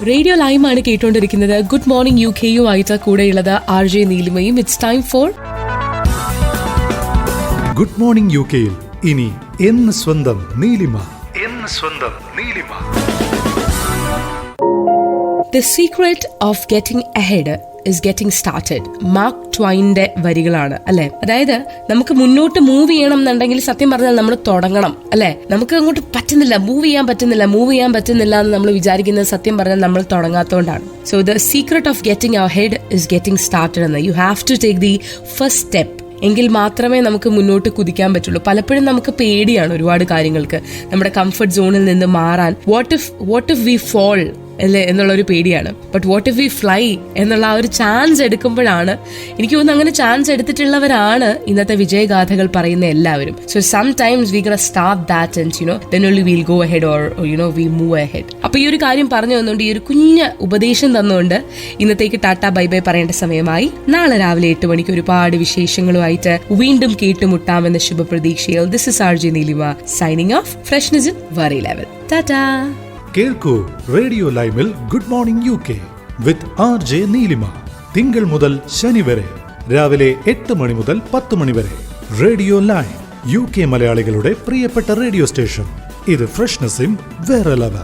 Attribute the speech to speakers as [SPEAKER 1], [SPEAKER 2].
[SPEAKER 1] Radio ലൈമാണ് കേട്ടോണ്ടിരിക്കുന്നത്. Good morning UK-യുമായിട്ട് കൂടെയുള്ളത് RJ നീലിമയും. It's time for
[SPEAKER 2] good morning UK-യിൽ ഇനി എന്ന് സ്വന്തം Neelima.
[SPEAKER 1] The secret of getting ahead is getting started. Mark ട്വൈൻ്റെ വരികളാണ് അല്ലെ. അതായത് നമുക്ക് മുന്നോട്ട് മൂവ് ചെയ്യണം എന്നുണ്ടെങ്കിൽ സത്യം പറഞ്ഞാൽ നമ്മൾ തുടങ്ങണം അല്ലെ. നമുക്ക് അങ്ങോട്ട് പറ്റുന്നില്ല, മൂവ് ചെയ്യാൻ പറ്റുന്നില്ല എന്ന് നമ്മൾ വിചാരിക്കുന്നത് സത്യം പറഞ്ഞാൽ നമ്മൾ തുടങ്ങാത്തതുകൊണ്ടാണ്. So the secret of getting ahead is getting started എന്ന്. You have to take the first step. എങ്കിൽ മാത്രമേ നമുക്ക് മുന്നോട്ട് കുതിക്കാൻ പറ്റുള്ളൂ. പലപ്പോഴും നമുക്ക് പേടിയാണ് ഒരുപാട് കാര്യങ്ങൾക്ക്, നമ്മുടെ കംഫർട്ട് സോണിൽ നിന്ന് മാറാൻ. വാട്ട് ഇഫ് വി ഫോൾ അല്ലേ എന്നുള്ളൊരു പേടിയാണ്. But what if we fly എന്നുള്ള ആ ഒരു ചാൻസ് എടുക്കുമ്പോഴാണ്, എനിക്ക് തോന്നുന്നു അങ്ങനെ ചാൻസ് എടുത്തിട്ടുള്ളവരാണ് ഇന്നത്തെ വിജയഗാഥകൾ പറയുന്ന എല്ലാവരും. So some times we gonna start that and then only we'll go ahead or we move ahead. അപ്പൊ ഈ ഒരു കാര്യം പറഞ്ഞു തന്നുകൊണ്ട്, ഈ ഒരു കുഞ്ഞ് ഉപദേശം തന്നുകൊണ്ട് ഇന്നത്തേക്ക് ടാറ്റ ബൈ ബൈ പറയേണ്ട സമയമായി. നാളെ രാവിലെ 8 മണിക്ക് ഒരുപാട് വിശേഷങ്ങളുമായിട്ട് വീണ്ടും കേട്ടുമുട്ടാമെന്ന ശുഭപ്രതീക്ഷയിൽ this is RJ Neelima signing off. Freshness in വേറെ ലെവൽ. ടാറ്റാ.
[SPEAKER 2] കേൾക്കൂ റേഡിയോ ലൈമിൽ good morning UK with RJ Neelima. തിങ്കൾ മുതൽ ശനി വരെ രാവിലെ 8 മണി മുതൽ 10 മണി വരെ. റേഡിയോ ലൈം, UK മലയാളികളുടെ പ്രിയപ്പെട്ട റേഡിയോ സ്റ്റേഷൻ. ഇത് ഫ്രഷ്നെസ് ഇൻ വേറെ ലെവൽ.